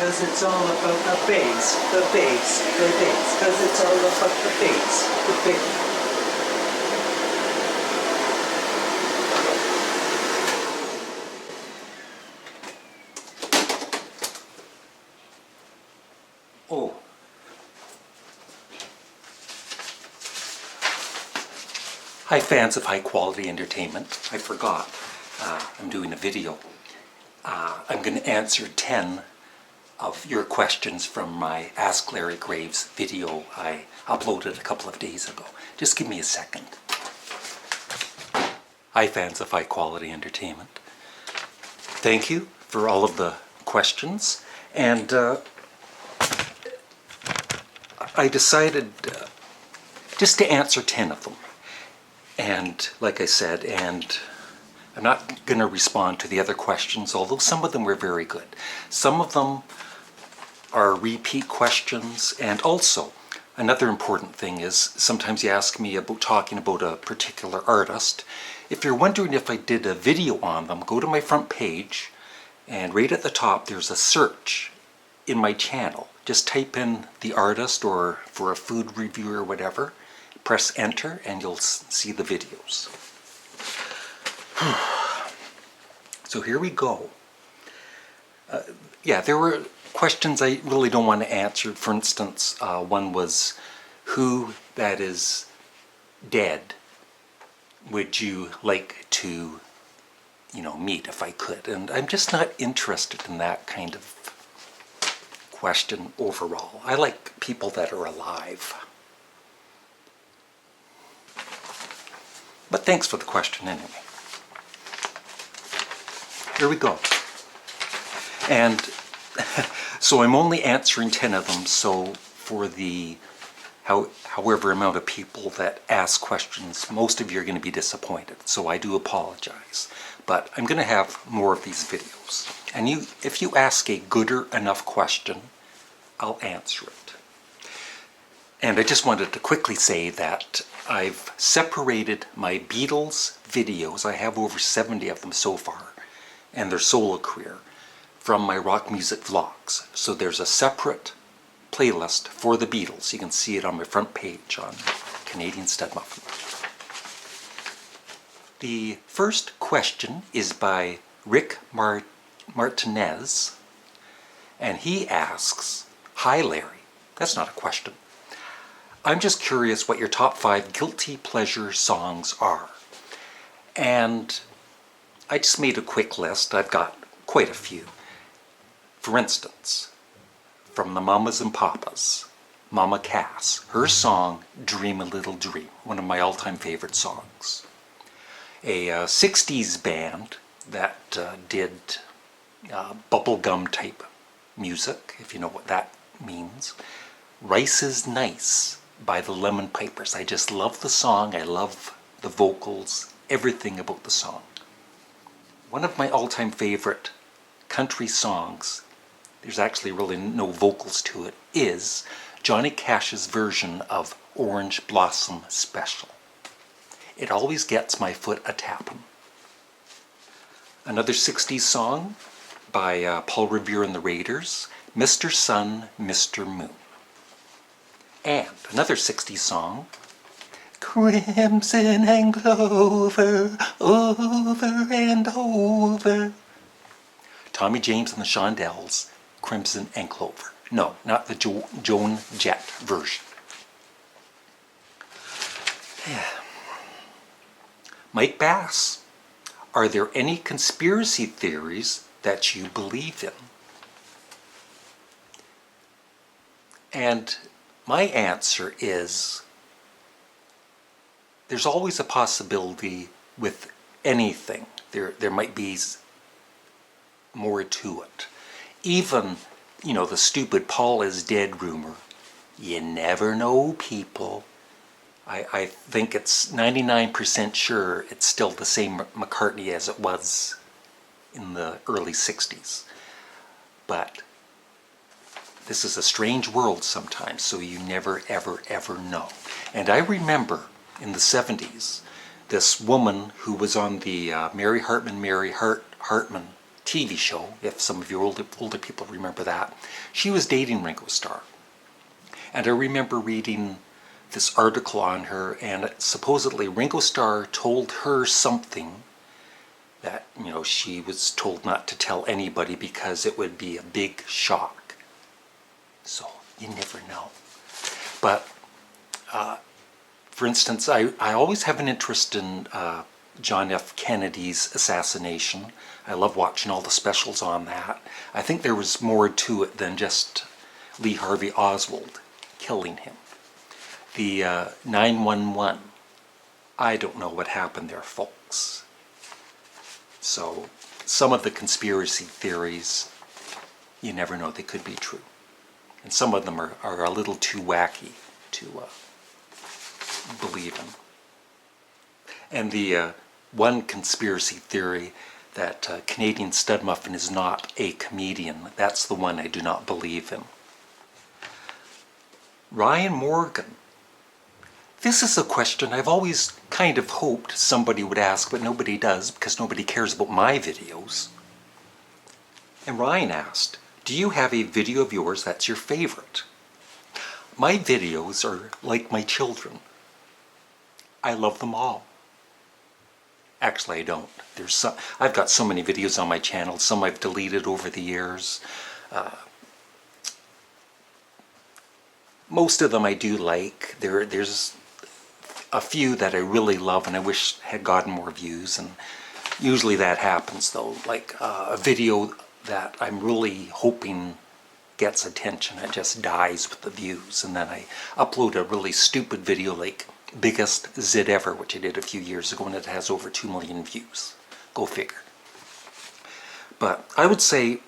'cause it's all about the bass, the bass, the bass, 'cause it's all about the bass, the bass. Oh. Hi fans of high quality entertainment. I forgot. I'm doing a video. I'm going to answer 10 of your questions from my Ask Larry Graves video I uploaded a couple of days ago. Just give me a second. Hi fans of high quality entertainment. Thank you for all of the questions, and I decided just to answer 10 of them. And like I said, and I'm not going to respond to the other questions, although some of them were very good. Some of them are repeat questions, and also another important thing is sometimes you ask me about talking about a particular artist. If you're wondering if I did a video on them, go to my front page, and right at the top there's a search in my channel. Just type in the artist or for a food review or whatever, press enter, and you'll see the videos. So here we go. Yeah, there were questions I really don't want to answer. For instance, one was, who that is dead would you like to, meet if I could? And I'm just not interested in that kind of question overall. I like people that are alive. But thanks for the question anyway. Here we go. And so I'm only answering 10 of them, so for the however amount of people that ask questions, most of you are going to be disappointed, so I do apologize. But I'm going to have more of these videos. And if you ask a gooder enough question, I'll answer it. And I just wanted to quickly say that I've separated my Beatles videos, I have over 70 of them so far, and their solo career, from my rock music vlogs. So there's a separate playlist for the Beatles. You can see it on my front page on Canadian Studmuffin. The first question is by Rick Martinez, and he asks, "Hi Larry." That's not a question. "I'm just curious what your top 5 guilty pleasure songs are." And I just made a quick list. I've got quite a few. For instance, from the Mamas and Papas, Mama Cass, her song Dream a Little Dream, one of my all-time favorite songs. A 60s band that did bubblegum type music, if you know what that means. Rice is Nice by the Lemon Pipers. I just love the song. I love the vocals, everything about the song. One of my all-time favorite country songs, there's actually really no vocals to it, is Johnny Cash's version of Orange Blossom Special. It always gets my foot a-tappin'. Another 60s song by Paul Revere and the Raiders, Mr. Sun, Mr. Moon. And another 60s song, Crimson and Clover, over and over. Tommy James and the Shondells, Crimson and Clover. No, not the Joan Jett version. Yeah. Mike Bass, are there any conspiracy theories that you believe in? And my answer is, there's always a possibility with anything. There might be more to it. Even, the stupid Paul is dead rumor. You never know, people. I think it's 99% sure it's still the same McCartney as it was in the early 60s. But this is a strange world sometimes, so you never, ever, ever know. And I remember in the 70s, this woman who was on the Mary Hartman TV show, if some of you older people remember that. She was dating Ringo Starr. And I remember reading this article on her, and supposedly Ringo Starr told her something that, you know, she was told not to tell anybody because it would be a big shock. So you never know. But for instance, I always have an interest in John F. Kennedy's assassination. I love watching all the specials on that. I think there was more to it than just Lee Harvey Oswald killing him. The 911, I don't know what happened there, folks. So some of the conspiracy theories, you never know, they could be true. And some of them are a little too wacky to believe in. And the one conspiracy theory that Canadian Studmuffin is not a comedian, that's the one I do not believe in. Ryan Morgan. This is a question I've always kind of hoped somebody would ask, but nobody does because nobody cares about my videos. And Ryan asked, do you have a video of yours that's your favorite? My videos are like my children. I love them all. Actually, I don't. I've got so many videos on my channel, some I've deleted over the years. Most of them I do like. There's a few that I really love and I wish had gotten more views, and usually that happens though. Like a video that I'm really hoping gets attention, it just dies with the views, and then I upload a really stupid video like biggest zit ever, which I did a few years ago, and it has over 2 million views. Go figure. But I would say,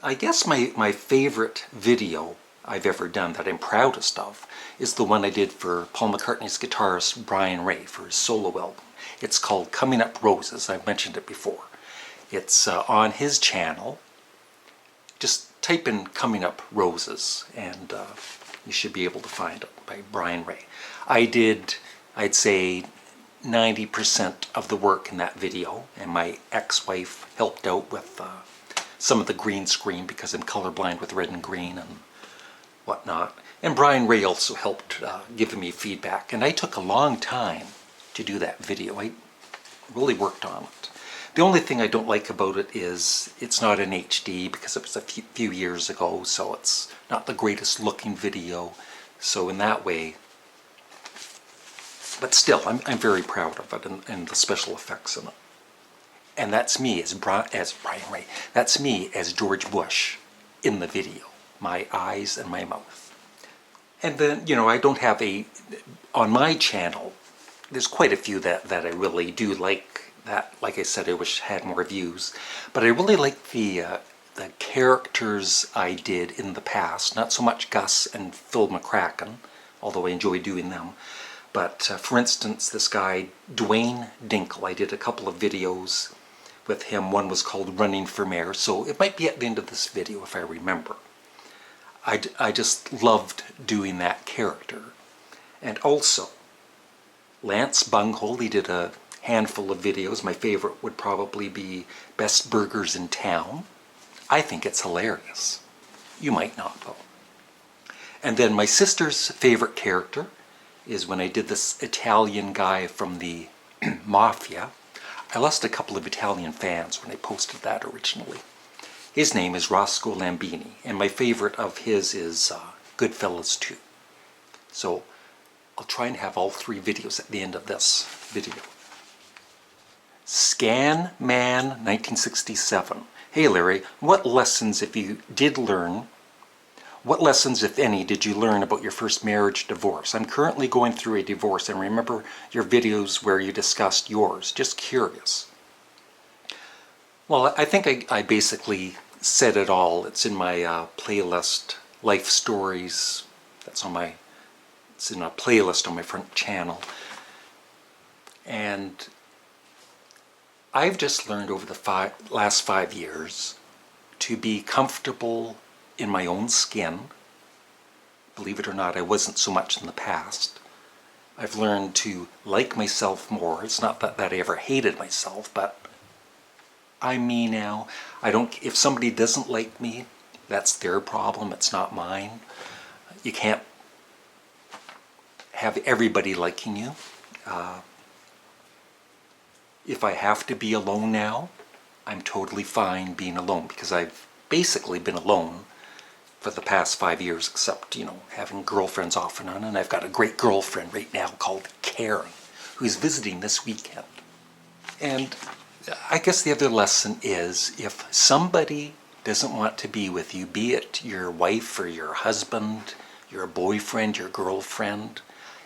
I guess my favorite video I've ever done that I'm proudest of is the one I did for Paul McCartney's guitarist Brian Ray for his solo album. It's called Coming Up Roses. I've mentioned it before. It's on his channel. Just type in Coming Up Roses and you should be able to find it, by Brian Ray. I did, I'd say, 90% of the work in that video, and my ex-wife helped out with some of the green screen because I'm colorblind with red and green and whatnot. And Brian Ray also helped give me feedback, and I took a long time to do that video. I really worked on it. The only thing I don't like about it is it's not in HD because it was a few years ago, so it's not the greatest looking video. So in that way, but still, I'm very proud of it and the special effects in it. And that's me as Brian Ray. That's me as George Bush in the video. My eyes and my mouth. And then, you know, I don't have on my channel, there's quite a few that I really do like, that, like I said, I wish had more views. But I really like the characters I did in the past, not so much Gus and Phil McCracken, although I enjoy doing them. But for instance, this guy, Dwayne Dinkle, I did a couple of videos with him. One was called Running for Mayor, so it might be at the end of this video if I remember. I just loved doing that character. And also, Lance Bunghole, he did a handful of videos. My favorite would probably be Best Burgers in Town. I think it's hilarious. You might not, though. And then my sister's favorite character is when I did this Italian guy from the Mafia. I lost a couple of Italian fans when I posted that originally. His name is Roscoe Lambini, and my favorite of his is Goodfellas 2. So I'll try and have all 3 videos at the end of this video. Scan Man 1967. Hey Larry, what lessons, if any, did you learn about your first marriage divorce? I'm currently going through a divorce and remember your videos where you discussed yours. Just curious. Well, I think I basically said it all. It's in my playlist, Life Stories. It's in a playlist on my front channel. And I've just learned over the last 5 years to be comfortable in my own skin. Believe it or not, I wasn't so much in the past. I've learned to like myself more. It's not that I ever hated myself, but I'm me now. If somebody doesn't like me, that's their problem, it's not mine. You can't have everybody liking you. If I have to be alone now, I'm totally fine being alone, because I've basically been alone for the past 5 years, except, having girlfriends off and on. And I've got a great girlfriend right now called Karen, who's visiting this weekend. And I guess the other lesson is, if somebody doesn't want to be with you, be it your wife or your husband, your boyfriend, your girlfriend,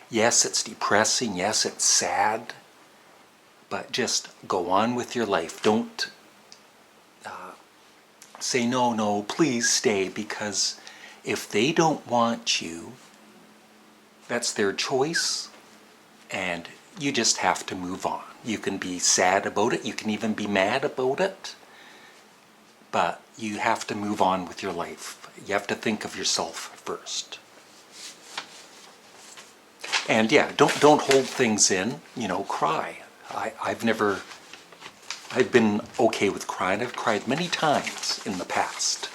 yes, it's depressing, yes, it's sad, but just go on with your life. Don't say, no, please stay, because if they don't want you, that's their choice, and you just have to move on. You can be sad about it, you can even be mad about it, but you have to move on with your life. You have to think of yourself first. And yeah, don't hold things in, cry. I've been okay with crying. I've cried many times in the past.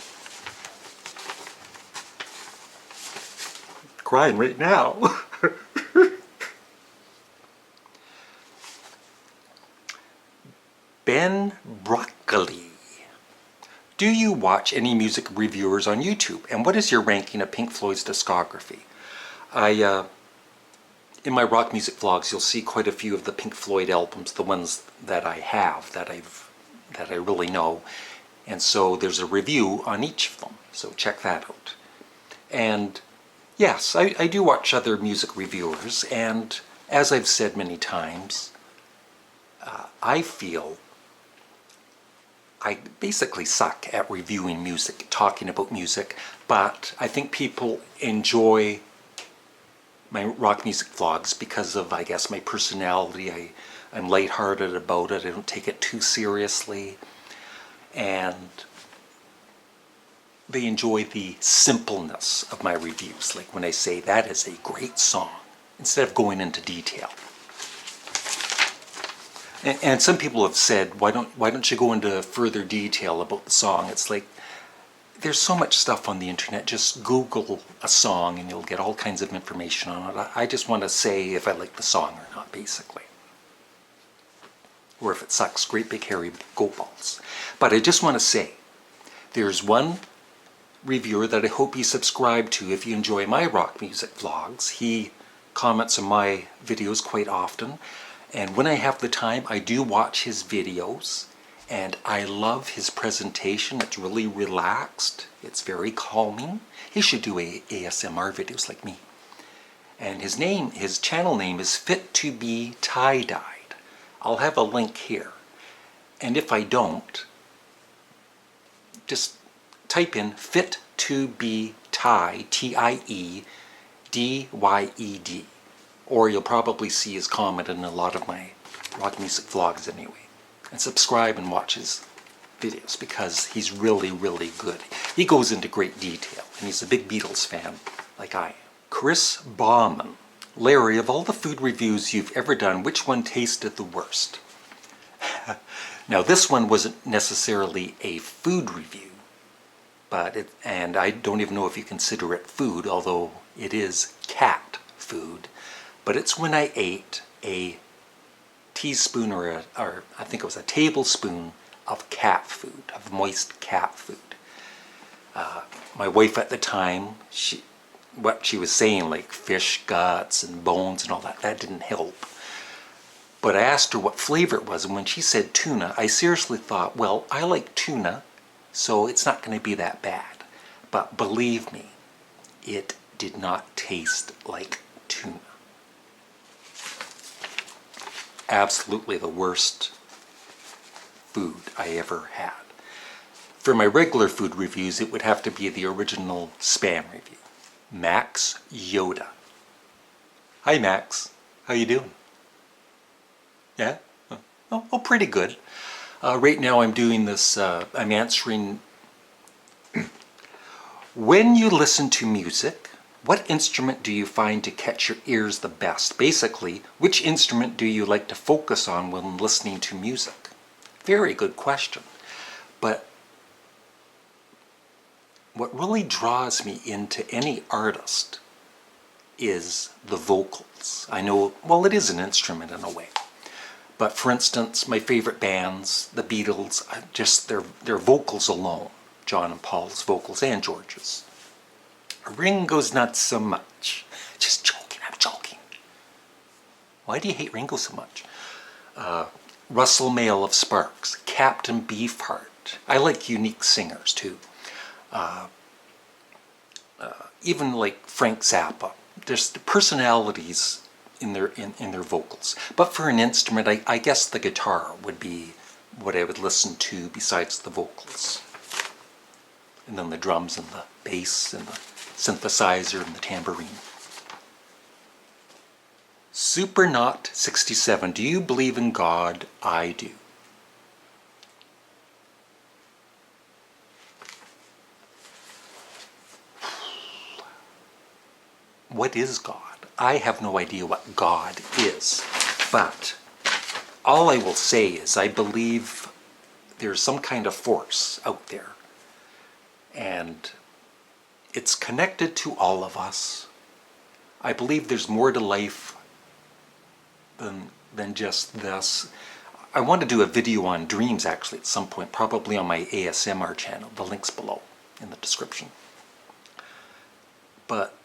Crying right now. Ben Broccoli. Do you watch any music reviewers on YouTube? And what is your ranking of Pink Floyd's discography? In my rock music vlogs, you'll see quite a few of the Pink Floyd albums, the ones that I have, that I really know. And so there's a review on each of them, so check that out. And yes, I do watch other music reviewers, and as I've said many times, I feel I basically suck at reviewing music, talking about music, but I think people enjoy my rock music vlogs because of, I guess, my personality. I'm lighthearted about it. I don't take it too seriously. And they enjoy the simpleness of my reviews. Like when I say, that is a great song, instead of going into detail. And some people have said, why don't you go into further detail about the song? It's like, there's so much stuff on the internet. Just Google a song and you'll get all kinds of information on it. I just want to say if I like the song or not, basically. Or if it sucks, great big hairy goat balls. But I just want to say, there's one reviewer that I hope you subscribe to if you enjoy my rock music vlogs. He comments on my videos quite often. And when I have the time, I do watch his videos. And I love his presentation. It's really relaxed. It's very calming. He should do ASMR videos like me. And his channel name is Fit to Be Tie-Dyed. I'll have a link here. And if I don't, just type in Fit to Be Tie, T-I-E-D-Y-E-D. Or you'll probably see his comment in a lot of my rock music vlogs anyway. And subscribe and watch his videos because he's really, really good. He goes into great detail, and he's a big Beatles fan like I am. Chris Bauman. Larry, of all the food reviews you've ever done, which one tasted the worst? Now, this one wasn't necessarily a food review, and I don't even know if you consider it food, although it is cat food. But it's when I ate a teaspoon or I think it was a tablespoon of cat food, of moist cat food. My wife at the time, what she was saying, like fish guts and bones and all that, that didn't help. But I asked her what flavor it was, and when she said tuna, I seriously thought, well, I like tuna, so it's not going to be that bad. But believe me, it did not taste like tuna. Absolutely the worst food I ever had. For my regular food reviews, it would have to be the original Spam review. Max Yoda. Hi Max, how you doing? Yeah? Oh, pretty good. Right now I'm doing this, I'm answering, when you listen to music, what instrument do you find to catch your ears the best? Basically, which instrument do you like to focus on when listening to music? Very good question. But what really draws me into any artist is the vocals. I know, well, it is an instrument in a way. But for instance, my favorite bands, the Beatles, just their vocals alone, John and Paul's vocals and George's. Ringo's not so much. Just joking, I'm joking. Why do you hate Ringo so much? Russell Mael of Sparks, Captain Beefheart. I like unique singers too. Even like Frank Zappa. There's the personalities in their vocals. But for an instrument, I guess the guitar would be what I would listen to besides the vocals. And then the drums and the bass and the synthesizer and the tambourine. Supernaut 67, do you believe in God? I do. What is God? I have no idea what God is, but all I will say is I believe there's some kind of force out there, and it's connected to all of us. I believe there's more to life than just this. I want to do a video on dreams actually at some point, probably on my ASMR channel. The link's below in the description. But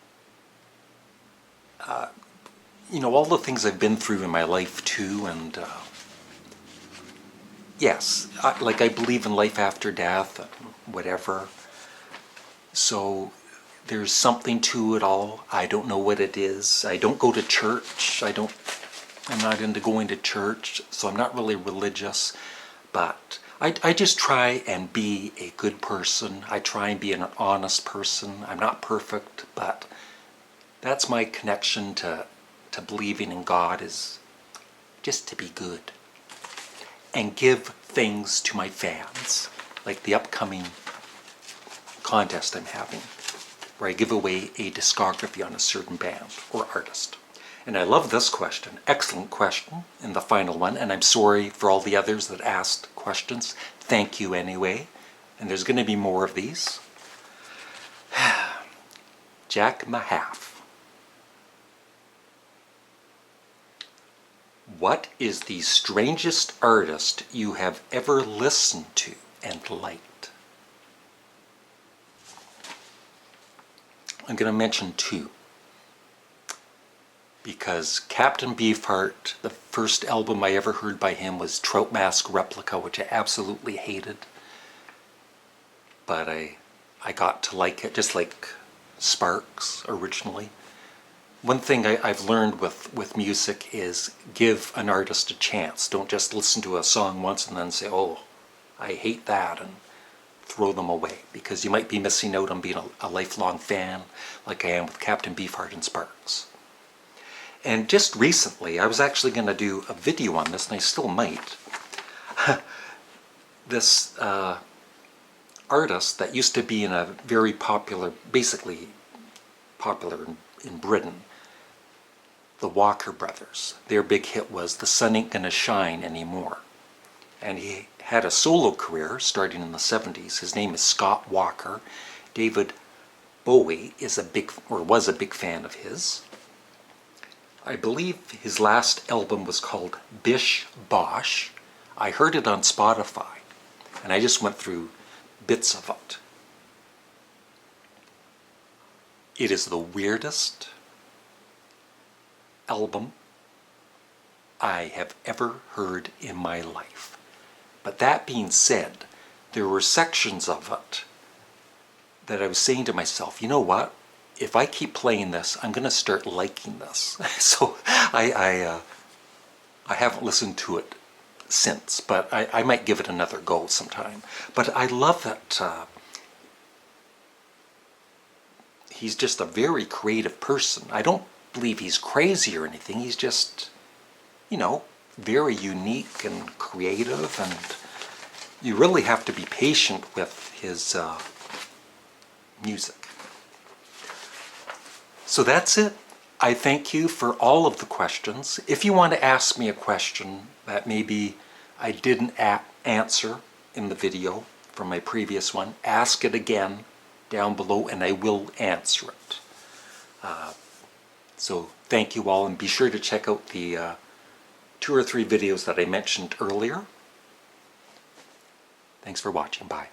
you know, all the things I've been through in my life too, and yes, I believe in life after death, whatever. So there's something to it all. I don't know what it is. I don't go to church. I'm not into going to church, so I'm not really religious. But I just try and be a good person. I try and be an honest person. I'm not perfect, but that's my connection to believing in God, is just to be good and give things to my fans, like the upcoming contest I'm having, where I give away a discography on a certain band or artist. And I love this question, excellent question, in the final one, and I'm sorry for all the others that asked questions. Thank you anyway, and there's going to be more of these. Jack Mahaff. What is the strangest artist you have ever listened to and liked? I'm going to mention two. Because Captain Beefheart, the first album I ever heard by him was Trout Mask Replica, which I absolutely hated. But I got to like it, just like Sparks originally. One thing I've learned with music is give an artist a chance. Don't just listen to a song once and then say, oh, I hate that, and throw them away. Because you might be missing out on being a lifelong fan, like I am with Captain Beefheart and Sparks. And just recently, I was actually going to do a video on this, and I still might. This artist that used to be in a very popular, basically popular in Britain, the Walker Brothers. Their big hit was The Sun Ain't Gonna Shine Anymore. And he had a solo career starting in the 70s. His name is Scott Walker. David Bowie was a big fan of his. I believe his last album was called Bish Bosh. I heard it on Spotify, and I just went through bits of it. It is the weirdest album I have ever heard in my life. But that being said, there were sections of it that I was saying to myself, you know what? If I keep playing this, I'm going to start liking this. So I haven't listened to it since, but I might give it another go sometime. But I love that he's just a very creative person. I don't believe he's crazy or anything. He's just, you know, very unique and creative, and you really have to be patient with his music. So that's it. I thank you for all of the questions. If you want to ask me a question that maybe I didn't answer in the video, from my previous one, ask it again down below and I will answer it. So thank you all, and be sure to check out the 2 or 3 videos that I mentioned earlier. Thanks for watching. Bye.